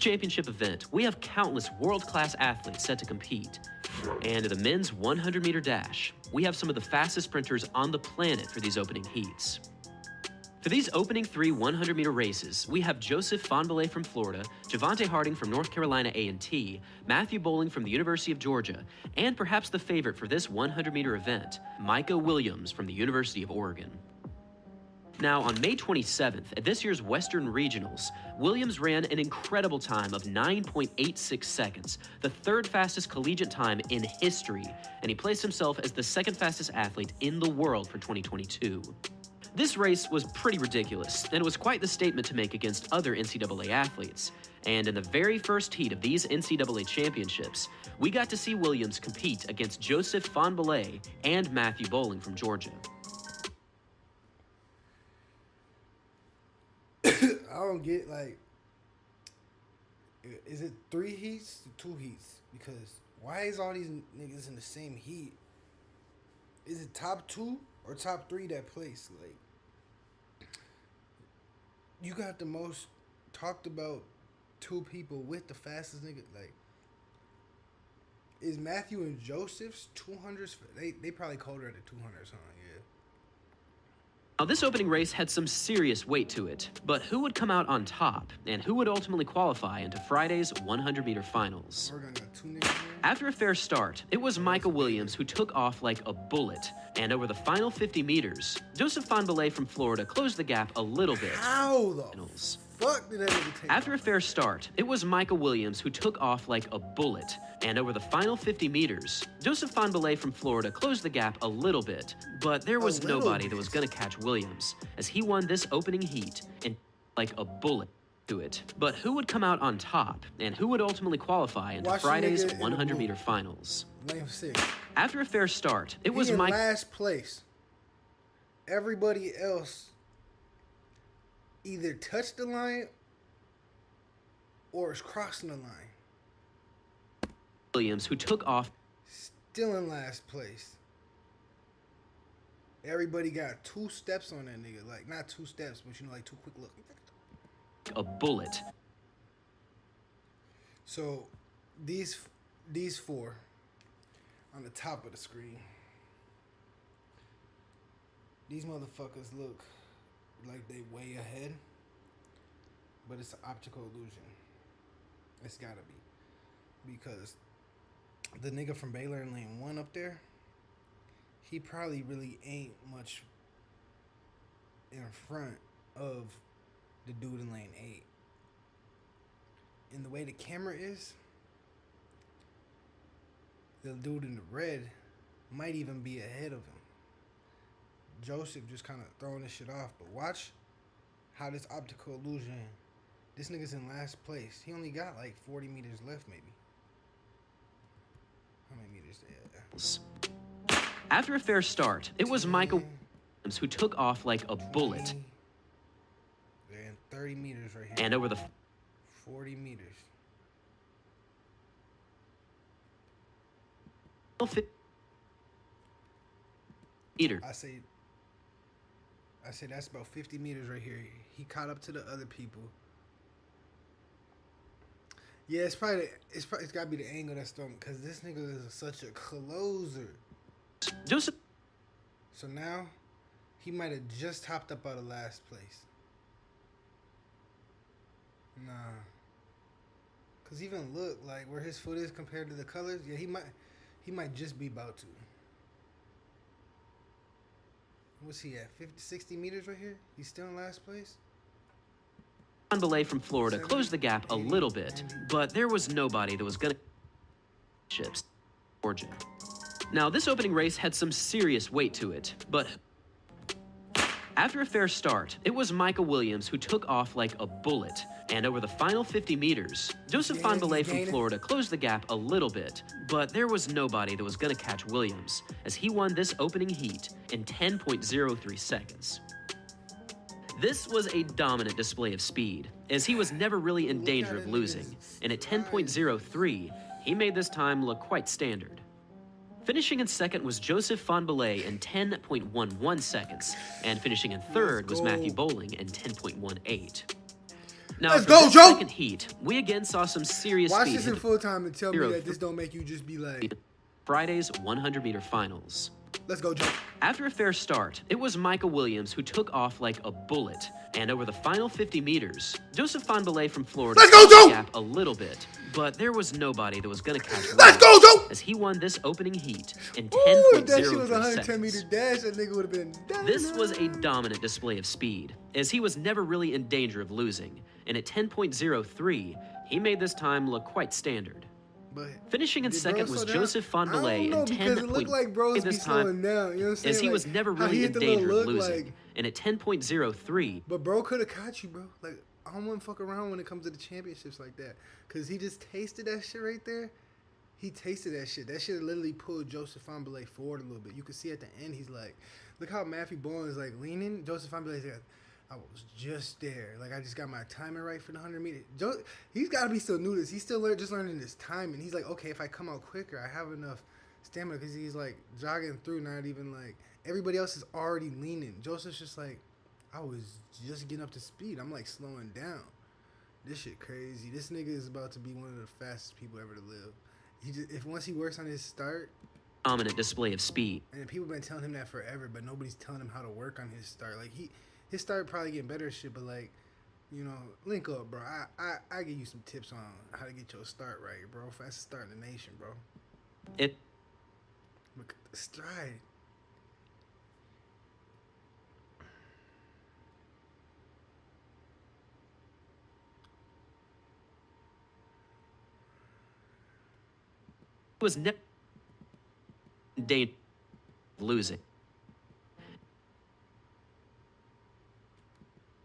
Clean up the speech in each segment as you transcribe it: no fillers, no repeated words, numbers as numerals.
Championship event, we have countless world-class athletes set to compete. And in the men's 100-meter dash, we have some of the fastest sprinters on the planet for these opening heats. For these opening 3 100-meter races, we have Joseph Fahnbulleh from Florida, Javante Harding from North Carolina A&T, Matthew Bowling from the University of Georgia, and perhaps the favorite for this 100-meter event, Micah Williams from the University of Oregon. Now, on May 27th, at this year's Western Regionals, Williams ran an incredible time of 9.86 seconds, the 3rd fastest collegiate time in history, and he placed himself as the 2nd fastest athlete in the world for 2022. This race was pretty ridiculous, and it was quite the statement to make against other NCAA athletes. And in the very first heat of these NCAA championships, we got to see Williams compete against Joseph Fahnbulleh and Matthew Bowling from Georgia. I don't get, like, is it 3 heats or 2 heats? Because why is all these niggas in the same heat? Is it top 2 or top 3 that place? Like, you got the most talked about 2 people with the fastest nigga. Like, is Matthew and Joseph's 200s? They probably colder at the 200s, huh? Yeah. Now, this opening race had some serious weight to it, but who would come out on top, and who would ultimately qualify into Friday's 100-meter finals? After a fair start, it was Micah Williams who took off like a bullet, and over the final 50 meters, Joseph Fahnbulleh from Florida closed the gap a little bit. How the fuck did that nigga take After a fair start, it was Micah Williams who took off like a bullet, and over the final 50 meters, Joseph Fahnbulleh from Florida closed the gap a little bit, but there was nobody that was going to catch Williams, as he won this opening heat and like a bullet to it. But who would come out on top, and who would ultimately qualify into Friday's 100-meter finals? Lane 6. After a fair start, it was Micah. Last place. Everybody else either touched the line or is crossing the line. Williams, who took off. Still in last place. Everybody got 2 steps on that nigga. Like, not 2 steps, but you know, like 2 quick look. A bullet. So, these 4 on the top of the screen. These motherfuckers look like they way ahead, but it's an optical illusion. It's gotta be, because the nigga from Baylor in lane 1 up there, he probably really ain't much in front of the dude in lane 8. And the way the camera is, the dude in the red might even be ahead of him. Joseph just kind of throwing this shit off, but watch how this optical illusion. This nigga's in last place. He only got like 40 meters left, maybe. How many meters there? After a fair start, it was Micah Williams who took off like a bullet. They're in 30 meters right here. And over the 40 meters. Meter. I say that's about 50 meters right here. He caught up to the other people. Yeah, it's gotta be the angle that's throwing, because this nigga is such a closer. Joseph. So now, he might have just hopped up out of last place. Nah. Cause even look like where his foot is compared to the colors. Yeah, he might just be about to. What's he at? 50, 60 meters right here? He's still in last place? Fahnbulleh from Florida closed the gap a little bit, but there was nobody that was going to chips Georgia. Now, this opening race had some serious weight to it, but after a fair start, it was Micah Williams who took off like a bullet, and over the final 50 meters, Joseph Fahnbulleh from Florida closed the gap a little bit, but there was nobody that was going to catch Williams, as he won this opening heat in 10.03 seconds. This was a dominant display of speed, as he was never really in danger of losing, and at 10.03, he made this time look quite standard. Finishing in second was Joseph Fahnbulleh in 10.11 seconds, and finishing in third was Matthew Bowling in 10.18. Now, Let's for go, this Joe! second heat, we again saw some serious Watch speed this in hit full time and tell me Hero that this don't make you just be like, Friday's 100-meter finals. let's go, Joe. After a fair start, it was Michael Williams who took off like a bullet, and over the final 50 meters, Joseph Fahnbulleh from Florida Let's go, closed Joe! the gap a little bit, but there was nobody that was going to catch Let's go, Williams Joe! as he won this opening heat in Ooh, if that shit 10.03 was a 110 meter seconds. dash, that nigga would have been done. This was a dominant display of speed, as he was never really in danger of losing, and at 10.03, he made this time look quite standard. But Finishing in did second bro was slow down? Joseph I Fahnbulleh don't know, in because it looked like bros be this slowing time, down. You know what I'm saying? as he Like, was never how he really hit in the little danger of look, losing, like, and at 10.03, but bro could have caught you, bro. Like, I don't want to fuck around when it comes to the championships like that. Because he just tasted that shit right there. He tasted that shit. That shit literally pulled Joseph Fahnbulleh forward a little bit. You could see at the end, he's like, look how Matthew Bowen is like leaning. Joseph Fahnbulleh's like, I was just there. Like, I just got my timing right for the 100 meters. He's got to be still new to this. He's still just learning this timing. He's like, okay, if I come out quicker, I have enough stamina, because he's like jogging through, not even like, everybody else is already leaning. Joseph's just like, I was just getting up to speed. I'm like slowing down. This shit crazy. This nigga is about to be one of the fastest people ever to live. If once he works on his start, dominant display of speed. and people been telling him that forever, but nobody's telling him how to work on his start. Like his start probably getting better shit, but like, you know, link up, bro. I give you some tips on how to get your start right, bro. Fastest start in the nation, bro. It Look at the stride. was never in danger of losing.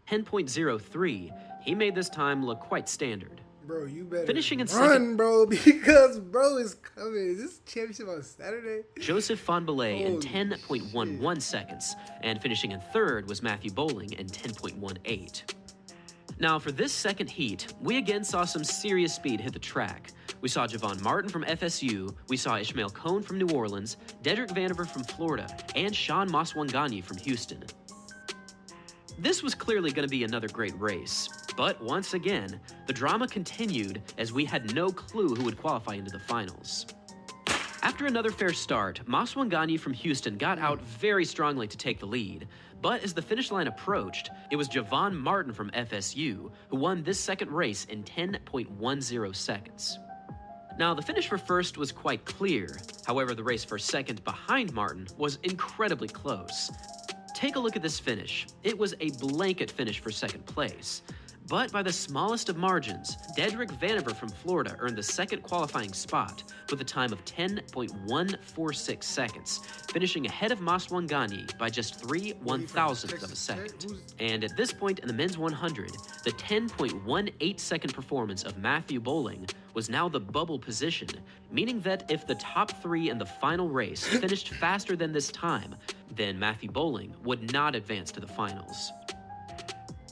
10.03, he made this time look quite standard. Bro, you better Finishing in run, second, bro, because bro is coming. Is this championship on Saturday? Joseph Fahnbulleh in Holy 10.11 seconds, and finishing in third was Matthew Bowling in 10.18. Now, for this second heat, we again saw some serious speed hit the track. We saw Javon Martin from FSU, we saw Ishmael Cone from New Orleans, Dedrick Vandiver from Florida, and Sean Maswanganyi from Houston. This was clearly going to be another great race, but once again, the drama continued as we had no clue who would qualify into the finals. After another fair start, Maswanganyi from Houston got out very strongly to take the lead, but as the finish line approached, it was Javon Martin from FSU who won this second race in 10.10 seconds. Now, the finish for first was quite clear. However, the race for second behind Martin was incredibly close. Take a look at this finish. It was a blanket finish for second place. But by the smallest of margins, Dedrick Vandiver from Florida earned the second qualifying spot with a time of 10.146 seconds, finishing ahead of Maswanganyi by just 3/1000th of a second. And at this point in the men's 100, the 10.18 second performance of Matthew Bowling was now the bubble position, meaning that if the top three in the final race finished faster than this time, then Matthew Bowling would not advance to the finals.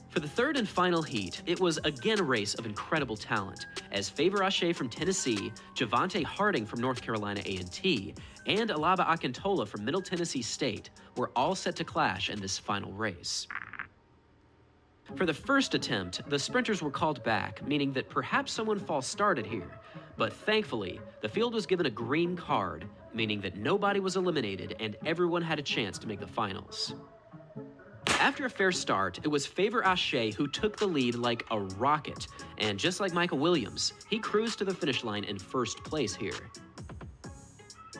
For the third and final heat, it was again a race of incredible talent, as Favor Ashe from Tennessee, Javante Harding from North Carolina A&T, and Alaba Akintola from Middle Tennessee State were all set to clash in this final race. For the first attempt, the sprinters were called back, meaning that perhaps someone false started here, but thankfully, the field was given a green card, meaning that nobody was eliminated and everyone had a chance to make the finals. After a fair start, it was Favor Ashe who took the lead like a rocket, and just like Michael Williams, he cruised to the finish line in first place here.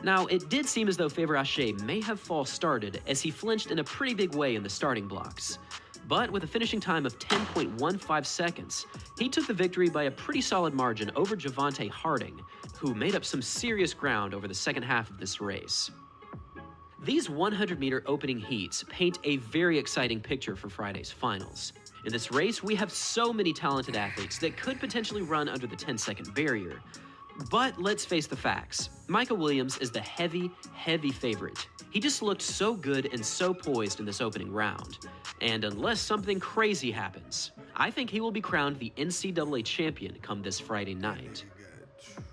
Now, it did seem as though Favor Ashe may have false started, as he flinched in a pretty big way in the starting blocks. But with a finishing time of 10.15 seconds, he took the victory by a pretty solid margin over Javante Harding, who made up some serious ground over the second half of this race. These 100-meter opening heats paint a very exciting picture for Friday's finals. In this race, we have so many talented athletes that could potentially run under the 10-second barrier. But let's face the facts. Michael Williams is the heavy favorite. He just looked so good and so poised in this opening round. And unless something crazy happens, I think he will be crowned the NCAA champion come this Friday night.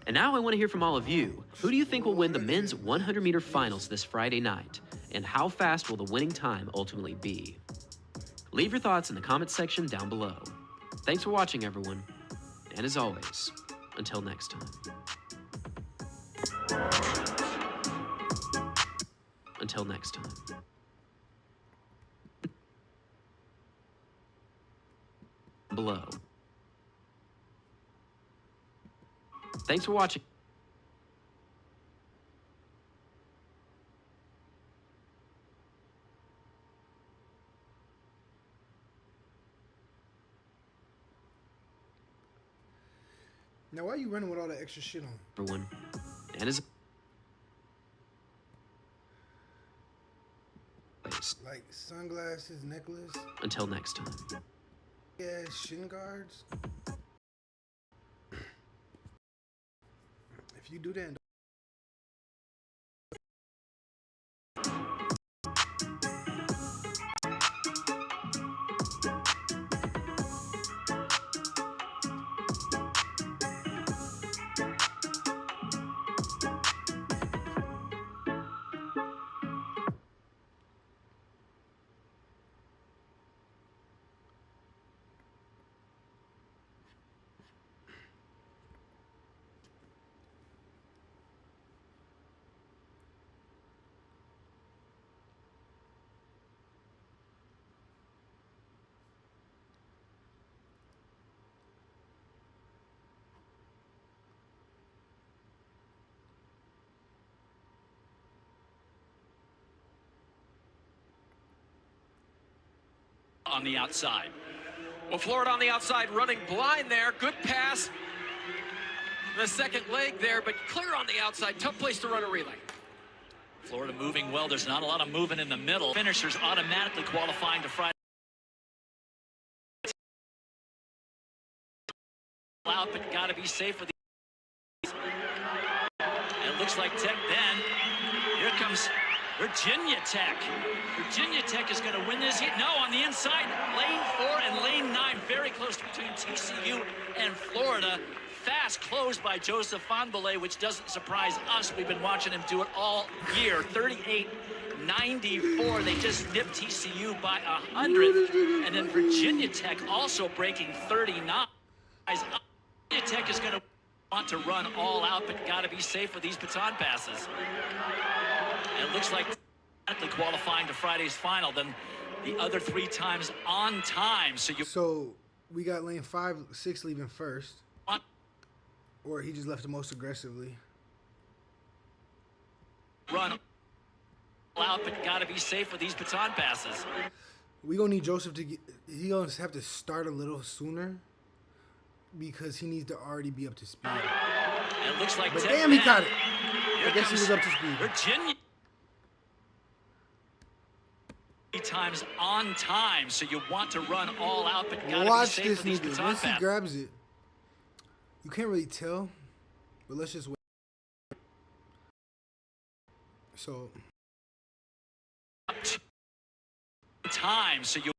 And now I want to hear from all of you. Who do you think will win the men's 100-meter finals this Friday night? And how fast will the winning time ultimately be? Leave your thoughts in the comments section down below. Thanks for watching, everyone. And as always, until next time. Until next time. Below. Thanks for watching. Now, why are you running with all that extra shit on? Everyone. And as like sunglasses, necklace. Until next time. Yeah, shin guards. If you do that. On the outside. Well, Florida on the outside running blind there. Good pass. The second leg there, but clear on the outside. Tough place to run a relay. Florida moving well. There's not a lot of movement in the middle. Finishers automatically qualifying to Friday. Out, but got to be safe with the. And it looks like Tech then. Here comes Virginia Tech. Virginia Tech is going to win this. No, on the inside, lane 4 and lane 9, very close between TCU and Florida. Fast close by Joseph Fonbele, which doesn't surprise us. We've been watching him do it all year. 38-94. They just nipped TCU by 100. And then Virginia Tech also breaking 39. Virginia Tech is going to want to run all out, but got to be safe with these baton passes. And it looks like qualifying to Friday's final than the other 3 times on time. So we got lane 5, 6 leaving first. Or he just left the most aggressively. Run out, but got to be safe with these baton passes. We gonna need Joseph to get. He gonna have to start a little sooner because he needs to already be up to speed. And it looks like. But damn, he got it. I guess he was up to speed. Virginia. 3 times on time, so you want to run all out, but got to be Watch safe this with these nigga. baton Once he passes. grabs it, you can't really tell, but let's just wait. So time, so you.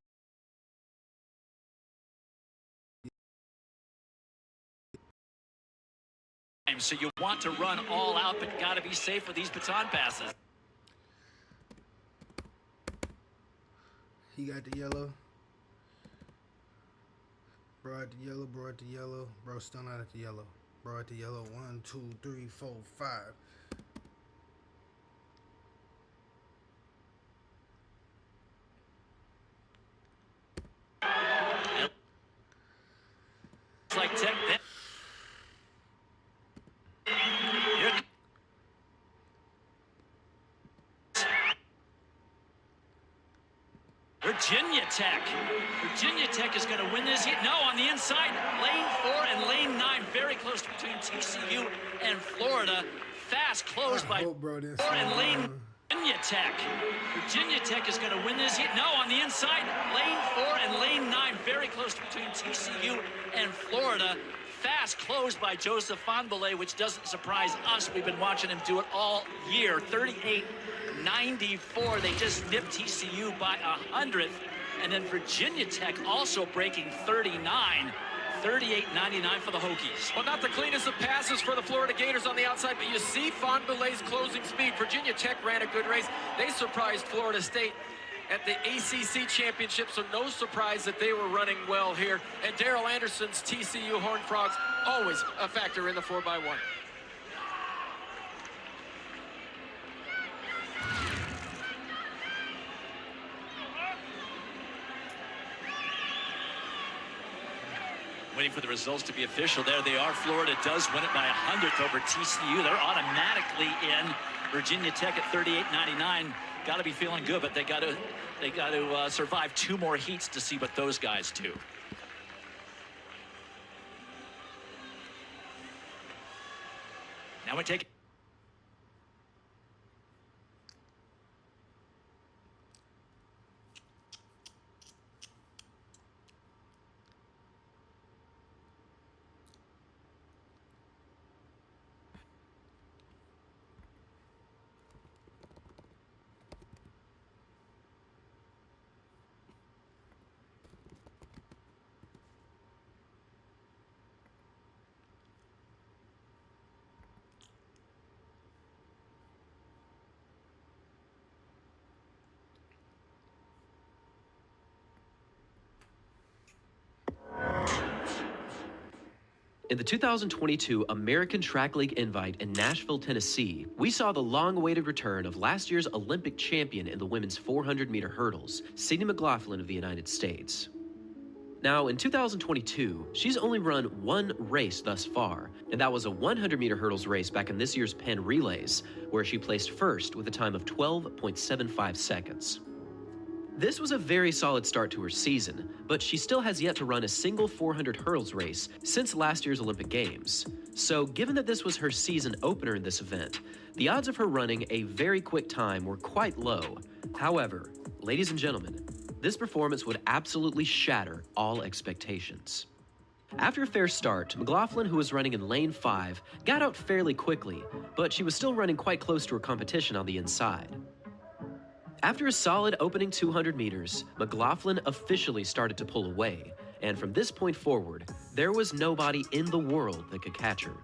So you want to run all out, but got to be safe with these baton passes. he got the yellow. Bro at the yellow, bro at the yellow, bro still not at the yellow. Bro at the yellow, 1, 2, 3, 4, 5. It's like Tech. Virginia Tech. Virginia Tech is going to win this. No, on the inside, lane 4 and lane 9, very close between TCU and Florida. Fast close by 4 and lane. Virginia Tech. Virginia Tech is going to win this. No, on the inside, lane 4 and lane 9, very close between TCU and Florida. Fast close by Joseph Fonbele, which doesn't surprise us. We've been watching him do it all year. 38-94. They just nipped TCU by 100th. And then Virginia Tech also breaking 39. 38-99 for the Hokies. Well, not the cleanest of passes for the Florida Gators on the outside, but you see Fonbele's closing speed. Virginia Tech ran a good race. They surprised Florida State. at the ACC Championship, so no surprise that they were running well here. And Daryl Anderson's TCU Horned Frogs, always a factor in the 4x1. Waiting for the results to be official. There they are. Florida does win it by 100th over TCU. They're automatically in. Virginia Tech at 38-99. Got to be feeling good, but they got to survive 2 more heats to see what those guys do. Now we take. In the 2022 American Track League Invite in Nashville, Tennessee, we saw the long-awaited return of last year's Olympic champion in the women's 400-meter hurdles, Sydney McLaughlin of the United States. Now, in 2022, she's only run 1 race thus far, and that was a 100-meter hurdles race back in this year's Penn Relays, where she placed first with a time of 12.75 seconds. This was a very solid start to her season, but she still has yet to run a single 400 hurdles race since last year's Olympic Games. So given that this was her season opener in this event, the odds of her running a very quick time were quite low. However, ladies and gentlemen, this performance would absolutely shatter all expectations. After a fair start, McLaughlin, who was running in lane 5, got out fairly quickly, but she was still running quite close to her competition on the inside. After a solid opening 200 meters, McLaughlin officially started to pull away, and from this point forward, there was nobody in the world that could catch her.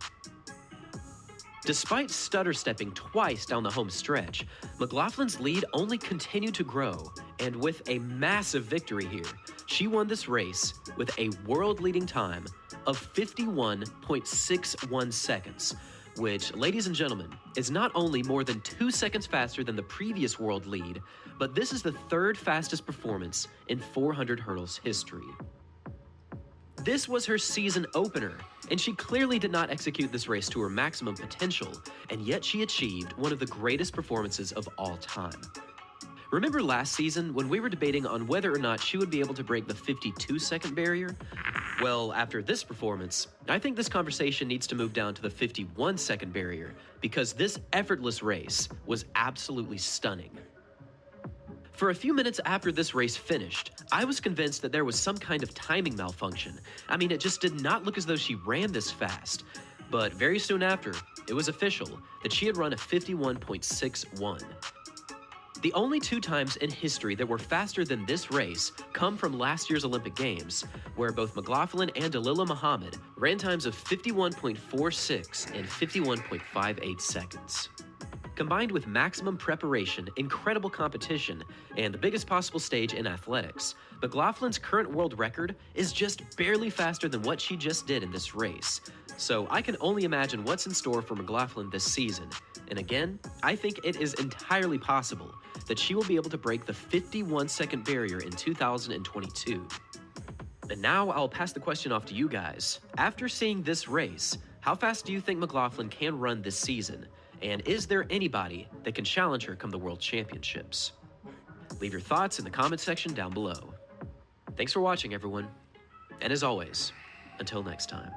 Despite stutter-stepping twice down the home stretch, McLaughlin's lead only continued to grow, and with a massive victory here, she won this race with a world-leading time of 51.61 seconds, which, ladies and gentlemen, is not only more than 2 seconds faster than the previous world lead, but this is the 3rd fastest performance in 400 hurdles history. This was her season opener, and she clearly did not execute this race to her maximum potential, and yet she achieved one of the greatest performances of all time. Remember last season when we were debating on whether or not she would be able to break the 52-second barrier? Well, after this performance, I think this conversation needs to move down to the 51-second barrier, because this effortless race was absolutely stunning. For a few minutes after this race finished, I was convinced that there was some kind of timing malfunction. I mean, it just did not look as though she ran this fast. But very soon after, it was official that she had run a 51.61. The only 2 times in history that were faster than this race come from last year's Olympic Games, where both McLaughlin and Dalila Muhammad ran times of 51.46 and 51.58 seconds. Combined with maximum preparation, incredible competition, and the biggest possible stage in athletics, McLaughlin's current world record is just barely faster than what she just did in this race. So I can only imagine what's in store for McLaughlin this season. And again, I think it is entirely possible that she will be able to break the 51-second barrier in 2022. And now I'll pass the question off to you guys. After seeing this race, how fast do you think McLaughlin can run this season? And is there anybody that can challenge her come the World Championships? Leave your thoughts in the comment section down below. Thanks for watching, everyone. And as always, until next time.